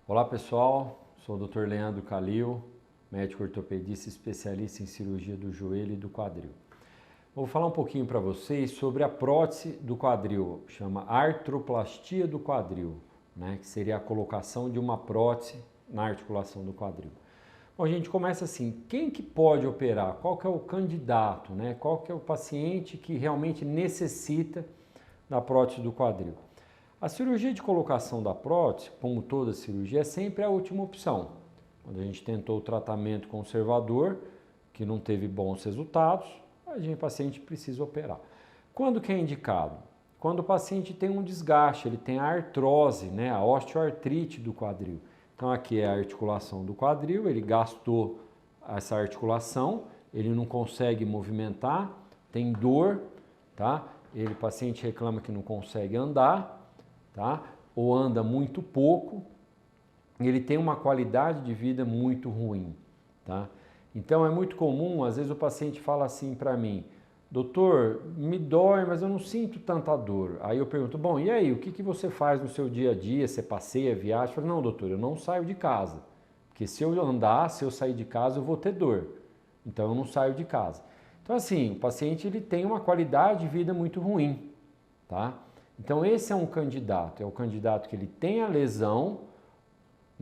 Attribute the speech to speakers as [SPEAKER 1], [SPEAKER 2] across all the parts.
[SPEAKER 1] Olá pessoal, sou o Dr. Leandro Calil, médico ortopedista especialista em cirurgia do joelho e do quadril. Vou falar um pouquinho para vocês sobre a prótese do quadril, chama artroplastia do quadril, que seria a colocação de uma prótese na articulação do quadril. Bom, a gente começa assim, quem que pode operar? Qual que é o candidato, Qual que é o paciente que realmente necessita da prótese do quadril? A cirurgia de colocação da prótese, como toda cirurgia, é sempre a última opção. Quando a gente tentou o tratamento conservador, que não teve bons resultados, o paciente precisa operar. Quando que é indicado? Quando o paciente tem um desgaste, ele tem a artrose, a osteoartrite do quadril. Então aqui é a articulação do quadril, ele gastou essa articulação, ele não consegue movimentar, tem dor, tá? O paciente reclama que não consegue andar, tá? Ou anda muito pouco, ele tem uma qualidade de vida muito ruim, tá? Então é muito comum, às vezes o paciente fala assim para mim, doutor, me dói, mas eu não sinto tanta dor. Aí eu pergunto, bom, e aí, o que você faz no seu dia a dia? Você passeia, viaja? Eu falo, não, doutor, eu não saio de casa, porque se eu andar, se eu sair de casa, eu vou ter dor. Então eu não saio de casa. Então assim, o paciente ele tem uma qualidade de vida muito ruim, tá? Então esse é um candidato, é o candidato que ele tem a lesão,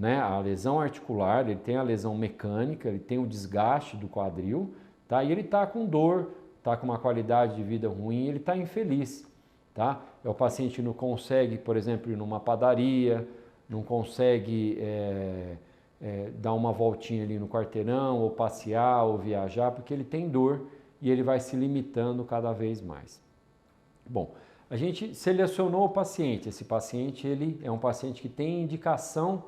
[SPEAKER 1] a lesão articular, ele tem a lesão mecânica, ele tem o desgaste do quadril, tá? E ele está com dor, está com uma qualidade de vida ruim, ele está infeliz, tá? É o paciente que não consegue, por exemplo, ir numa padaria, não consegue dar uma voltinha ali no quarteirão, ou passear, ou viajar, porque ele tem dor e ele vai se limitando cada vez mais. Bom, a gente selecionou o paciente, esse paciente ele é um paciente que tem indicação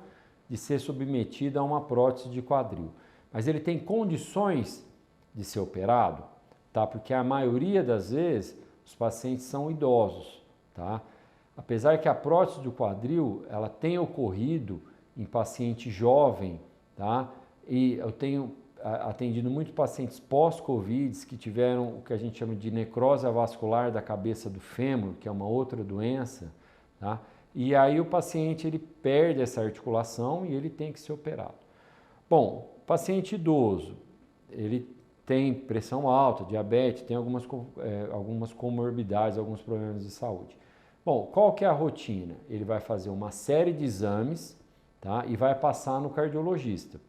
[SPEAKER 1] de ser submetido a uma prótese de quadril, mas ele tem condições de ser operado, tá? Porque a maioria das vezes os pacientes são idosos, tá? Apesar que a prótese do quadril, ela tem ocorrido em paciente jovem, tá? E eu tenho atendido muitos pacientes pós-Covid que tiveram o que a gente chama de necrose avascular da cabeça do fêmur, que é uma outra doença, tá? E aí o paciente ele perde essa articulação e ele tem que ser operado. Bom, paciente idoso, ele tem pressão alta, diabetes, tem algumas comorbidades, alguns problemas de saúde. Bom, qual que é a rotina? Ele vai fazer uma série de exames, tá? E vai passar no cardiologista,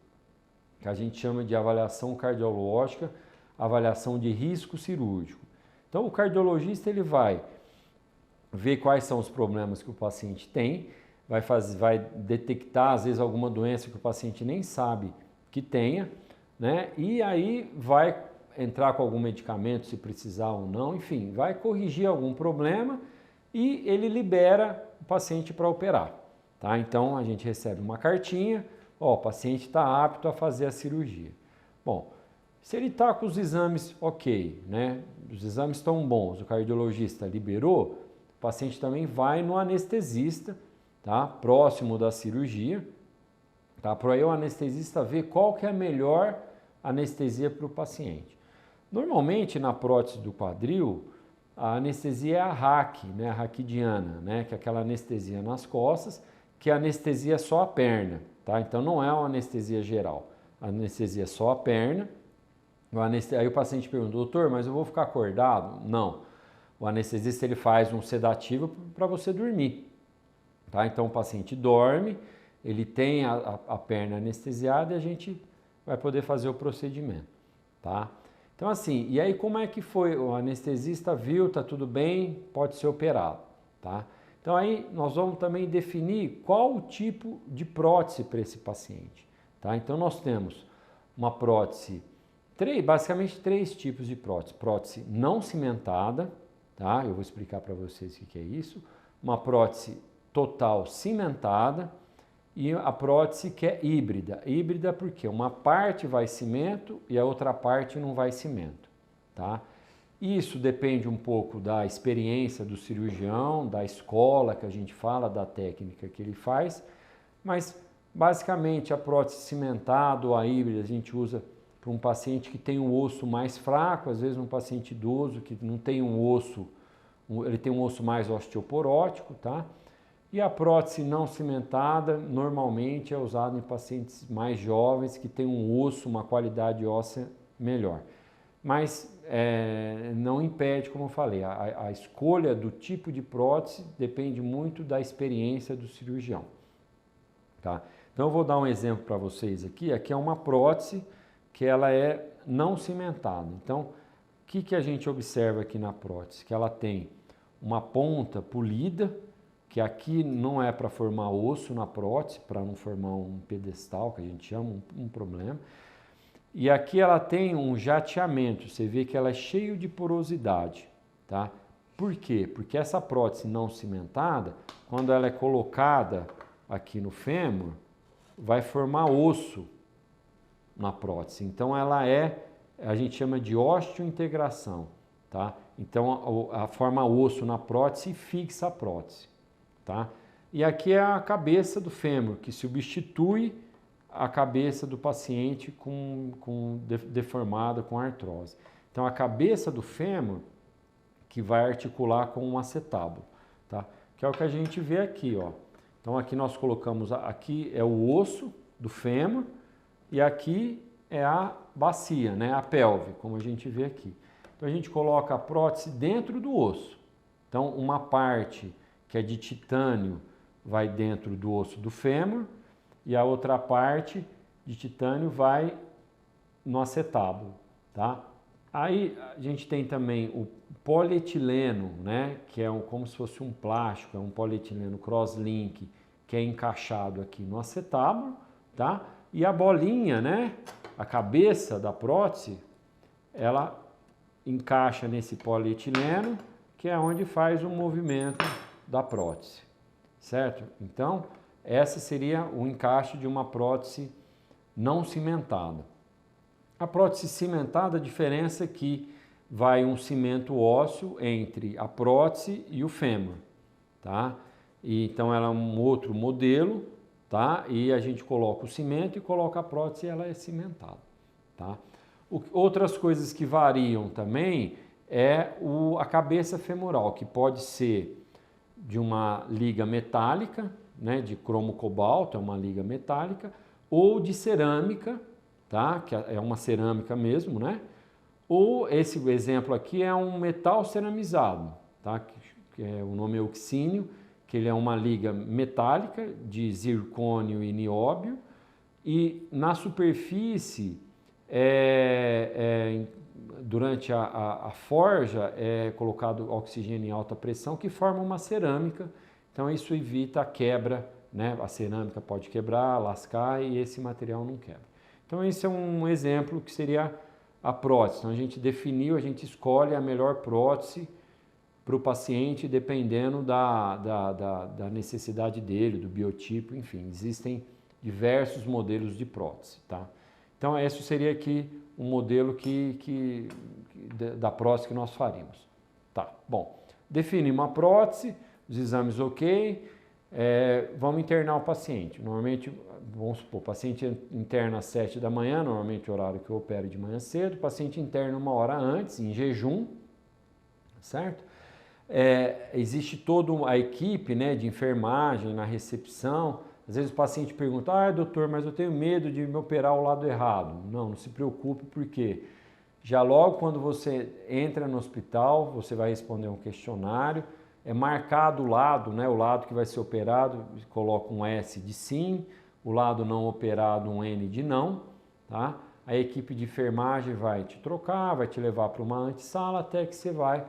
[SPEAKER 1] que a gente chama de avaliação cardiológica, avaliação de risco cirúrgico. Então o cardiologista ele vai ver quais são os problemas que o paciente tem, vai detectar às vezes alguma doença que o paciente nem sabe que tenha, e aí vai entrar com algum medicamento se precisar ou não, enfim, vai corrigir algum problema e ele libera o paciente para operar, tá? Então a gente recebe uma cartinha, o paciente está apto a fazer a cirurgia. Bom, se ele está com os exames ok, os exames estão bons, o cardiologista liberou, o paciente também vai no anestesista, tá? Próximo da cirurgia, tá? Para aí o anestesista ver qual que é a melhor anestesia para o paciente. Normalmente na prótese do quadril, a anestesia é a RAQ, a raquidiana, que é aquela anestesia nas costas, que anestesia só a perna, tá? Então não é uma anestesia geral, a anestesia é só a perna. Aí o paciente pergunta, doutor, mas eu vou ficar acordado? Não. O anestesista ele faz um sedativo para você dormir, tá? Então o paciente dorme, ele tem a perna anestesiada e a gente vai poder fazer o procedimento, tá? Então assim, e aí como é que foi? O anestesista viu, tá tudo bem, pode ser operado, tá? Então aí nós vamos também definir qual o tipo de prótese para esse paciente, tá? Então nós temos uma prótese, basicamente três tipos de prótese. Prótese não cimentada, tá? Eu vou explicar para vocês o que é isso. Uma prótese total cimentada e a prótese que é híbrida. Híbrida porque uma parte vai cimento e a outra parte não vai cimento, tá? Isso depende um pouco da experiência do cirurgião, da escola que a gente fala, da técnica que ele faz, mas basicamente a prótese cimentada ou a híbrida a gente usa para um paciente que tem um osso mais fraco, às vezes um paciente idoso que não tem um osso, ele tem um osso mais osteoporótico, tá? E a prótese não cimentada normalmente é usada em pacientes mais jovens que têm um osso, uma qualidade óssea melhor. Mas não impede, como eu falei, a escolha do tipo de prótese depende muito da experiência do cirurgião. Tá? Então eu vou dar um exemplo para vocês aqui. Aqui é uma prótese que ela é não cimentada. Então, o que a gente observa aqui na prótese? Que ela tem uma ponta polida, que aqui não é para formar osso na prótese, para não formar um pedestal, que a gente chama, um problema. E aqui ela tem um jateamento, você vê que ela é cheio de porosidade, tá? Por quê? Porque essa prótese não cimentada, quando ela é colocada aqui no fêmur, vai formar osso na prótese. Então ela a gente chama de osteointegração, tá? Então a forma osso na prótese fixa a prótese, tá? E aqui é a cabeça do fêmur, que substitui a cabeça do paciente deformada com artrose. Então a cabeça do fêmur que vai articular com um acetábulo, tá? Que é o que a gente vê aqui, ó. Então aqui nós colocamos, aqui é o osso do fêmur e aqui é a bacia, né, a pelve, como a gente vê aqui. Então a gente coloca a prótese dentro do osso. Então uma parte que é de titânio vai dentro do osso do fêmur e a outra parte de titânio vai no acetábulo, tá? Aí a gente tem também o polietileno, né, que é como se fosse um plástico, é um polietileno crosslink, que é encaixado aqui no acetábulo, tá? E a bolinha, né, a cabeça da prótese, ela encaixa nesse polietileno, que é onde faz o movimento da prótese, certo? Então, essa seria o encaixe de uma prótese não cimentada. A prótese cimentada, a diferença é que vai um cimento ósseo entre a prótese e o fêmur, tá? E, então ela é um outro modelo, tá? E a gente coloca o cimento e coloca a prótese e ela é cimentada, tá? Outras coisas que variam também é a cabeça femoral, que pode ser de uma liga metálica, né, de cromo cobalto, é uma liga metálica, ou de cerâmica, tá? Que é uma cerâmica mesmo, né? Ou esse exemplo aqui é um metal ceramizado, tá? O nome é oxínio, que ele é uma liga metálica de zircônio e nióbio, e na superfície, durante a forja, é colocado oxigênio em alta pressão que forma uma cerâmica. Então isso evita a quebra, né? A cerâmica pode quebrar, lascar e esse material não quebra. Então esse é um exemplo que seria a prótese. Então a gente definiu, a gente escolhe a melhor prótese para o paciente dependendo da necessidade dele, do biotipo, enfim, existem diversos modelos de prótese, tá? Então esse seria aqui um modelo da prótese que nós faríamos. Tá, bom, definimos a prótese, os exames ok, vamos internar o paciente. Normalmente, vamos supor, o paciente interna às 7 da manhã, normalmente o horário que eu opero de manhã cedo, o paciente interna 1 hora antes, em jejum, certo? Existe toda a equipe, né, de enfermagem na recepção. Às vezes o paciente pergunta, doutor, mas eu tenho medo de me operar ao lado errado. Não se preocupe, porque já logo quando você entra no hospital, você vai responder um questionário, é marcado o lado, né, o lado que vai ser operado, coloca um S de sim, o lado não operado um N de não, tá? A equipe de enfermagem vai te trocar, vai te levar para uma antessala até que você vai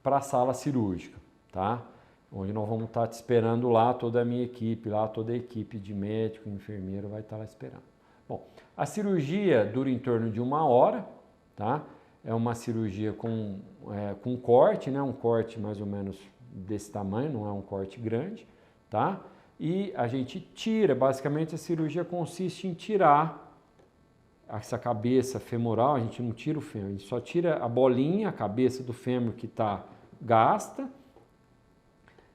[SPEAKER 1] para a sala cirúrgica, tá? Onde nós vamos estar te esperando lá, toda a minha equipe, lá toda a equipe de médico e enfermeiro vai estar lá esperando. Bom, a cirurgia dura em torno de 1 hora, tá? É uma cirurgia com corte, né? Um corte mais ou menos desse tamanho, não é um corte grande, tá? E a gente tira, basicamente a cirurgia consiste em tirar essa cabeça femoral, a gente não tira o fêmur, a gente só tira a bolinha, a cabeça do fêmur que está gasta.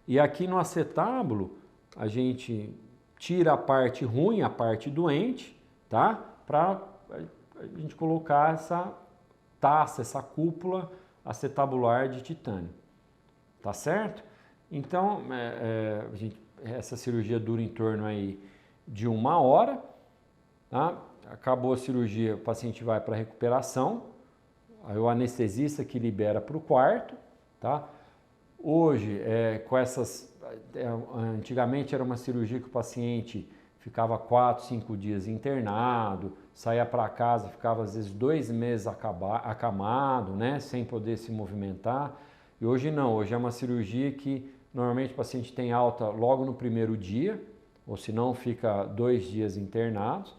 [SPEAKER 1] E aqui no acetábulo, a gente tira a parte ruim, a parte doente, tá? Para a gente colocar essa taça, essa cúpula acetabular de titânio, tá certo? Então, essa cirurgia dura em torno aí de 1 hora, tá? Acabou a cirurgia, o paciente vai para a recuperação, aí o anestesista que libera para o quarto, tá? Hoje, antigamente era uma cirurgia que o paciente ficava 4, 5 dias internado, saía para casa, ficava às vezes 2 meses acamado, né, sem poder se movimentar. E hoje não, hoje é uma cirurgia que normalmente o paciente tem alta logo no primeiro dia, ou se não fica 2 dias internados.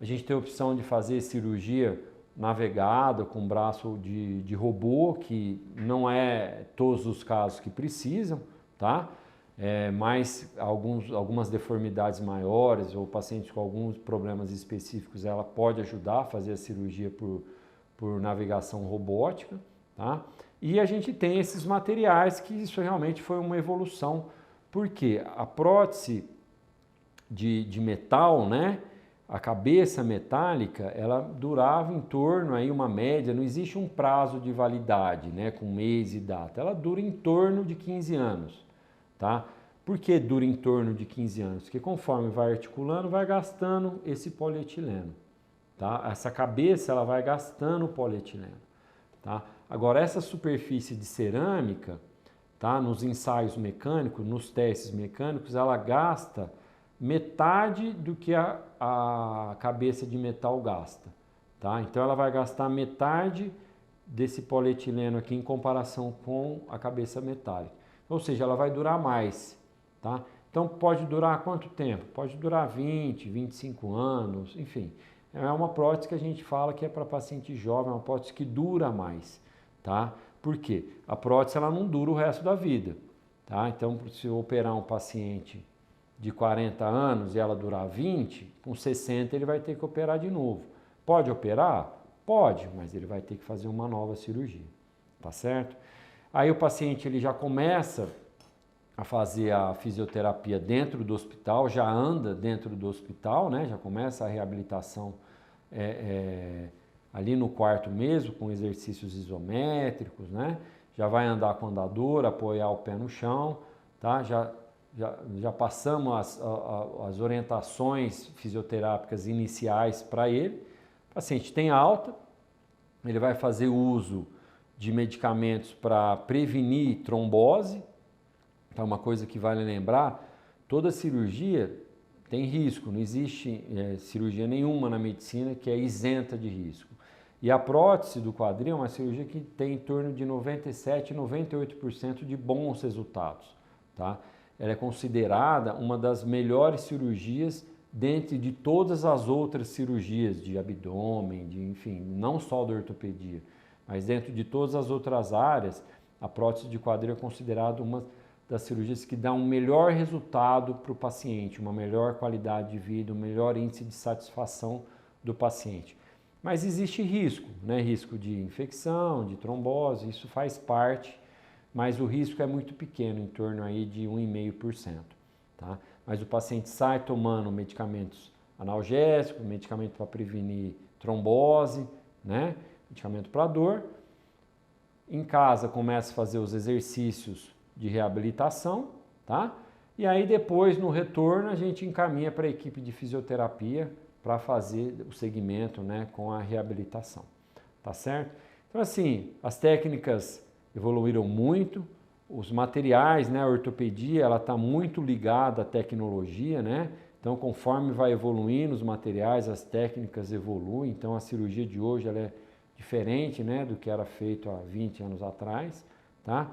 [SPEAKER 1] A gente tem a opção de fazer cirurgia navegada com braço de robô, que não é todos os casos que precisam, tá? Mas algumas deformidades maiores ou pacientes com alguns problemas específicos, ela pode ajudar a fazer a cirurgia por navegação robótica, tá? E a gente tem esses materiais que isso realmente foi uma evolução, porque a prótese de metal, né? A cabeça metálica, ela durava em torno aí uma média, não existe um prazo de validade, né, com mês e data. Ela dura em torno de 15 anos, tá? Por que dura em torno de 15 anos? Porque conforme vai articulando, vai gastando esse polietileno, tá? Essa cabeça, ela vai gastando o polietileno, tá? Agora, essa superfície de cerâmica, tá, nos ensaios mecânicos, nos testes mecânicos, ela gasta metade do que a cabeça de metal gasta, tá? Então ela vai gastar metade desse polietileno aqui em comparação com a cabeça metálica. Ou seja, ela vai durar mais, tá? Então pode durar quanto tempo? Pode durar 20, 25 anos, enfim. É uma prótese que a gente fala que é para paciente jovem, é uma prótese que dura mais, tá? Por quê? A prótese ela não dura o resto da vida, tá? Então se eu operar um paciente de 40 anos e ela durar 20, com 60 ele vai ter que operar de novo. Pode operar? Pode, mas ele vai ter que fazer uma nova cirurgia, tá certo? Aí o paciente ele já começa a fazer a fisioterapia dentro do hospital, já anda dentro do hospital, né? Já começa a reabilitação ali no quarto mesmo, com exercícios isométricos, né? Já vai andar com andador, apoiar o pé no chão, tá? Já passamos as orientações fisioterápicas iniciais para ele. O paciente tem alta, ele vai fazer uso de medicamentos para prevenir trombose. Então, uma coisa que vale lembrar, toda cirurgia tem risco, não existe cirurgia nenhuma na medicina que é isenta de risco. E a prótese do quadril é uma cirurgia que tem em torno de 97, 98% de bons resultados, tá? Ela é considerada uma das melhores cirurgias dentre de todas as outras cirurgias de abdômen, enfim, não só da ortopedia, mas dentro de todas as outras áreas, a prótese de quadril é considerada uma das cirurgias que dá um melhor resultado para o paciente, uma melhor qualidade de vida, um melhor índice de satisfação do paciente. Mas existe risco, né? Risco de infecção, de trombose, isso faz parte, mas o risco é muito pequeno, em torno aí de 1,5%, tá? Mas o paciente sai tomando medicamentos analgésicos, medicamento para prevenir trombose, né? Medicamento para dor. Em casa começa a fazer os exercícios de reabilitação, tá? E aí depois, no retorno, a gente encaminha para a equipe de fisioterapia para fazer o segmento, né, com a reabilitação, tá certo? Então assim, as técnicas evoluíram muito, os materiais, né, a ortopedia, ela está muito ligada à tecnologia, né? Então, conforme vai evoluindo os materiais, as técnicas evoluem. Então, a cirurgia de hoje ela é diferente, né, do que era feito há 20 anos atrás, tá?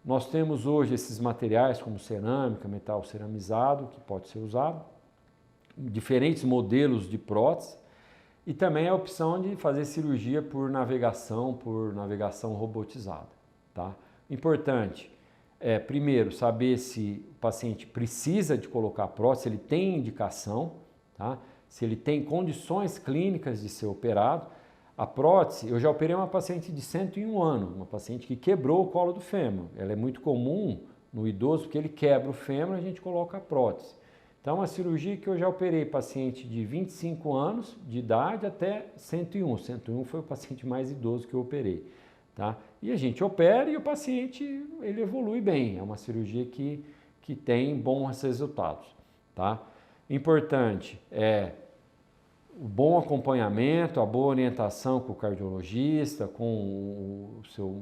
[SPEAKER 1] Nós temos hoje esses materiais como cerâmica, metal ceramizado, que pode ser usado, diferentes modelos de prótese, e também a opção de fazer cirurgia por navegação robotizada, tá? Importante é, primeiro, saber se o paciente precisa de colocar prótese, se ele tem indicação, tá? Se ele tem condições clínicas de ser operado. A prótese, eu já operei uma paciente de 101 anos, uma paciente que quebrou o colo do fêmur. Ela é muito comum no idoso, porque ele quebra o fêmur e a gente coloca a prótese. Então, a cirurgia que eu já operei paciente de 25 anos de idade até 101. 101 foi o paciente mais idoso que eu operei, tá? E a gente opera e o paciente, ele evolui bem. É uma cirurgia que que tem bons resultados, tá? Importante é o bom acompanhamento, a boa orientação com o cardiologista, com o seu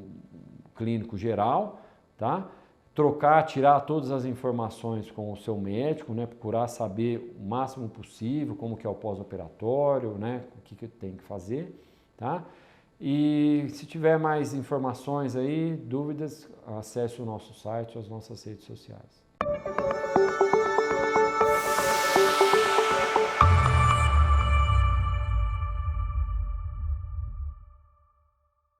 [SPEAKER 1] clínico geral, tá? Trocar, tirar todas as informações com o seu médico, né? Procurar saber o máximo possível como que é o pós-operatório, né? O que tem que fazer, tá? E se tiver mais informações aí, dúvidas, acesse o nosso site ou as nossas redes sociais.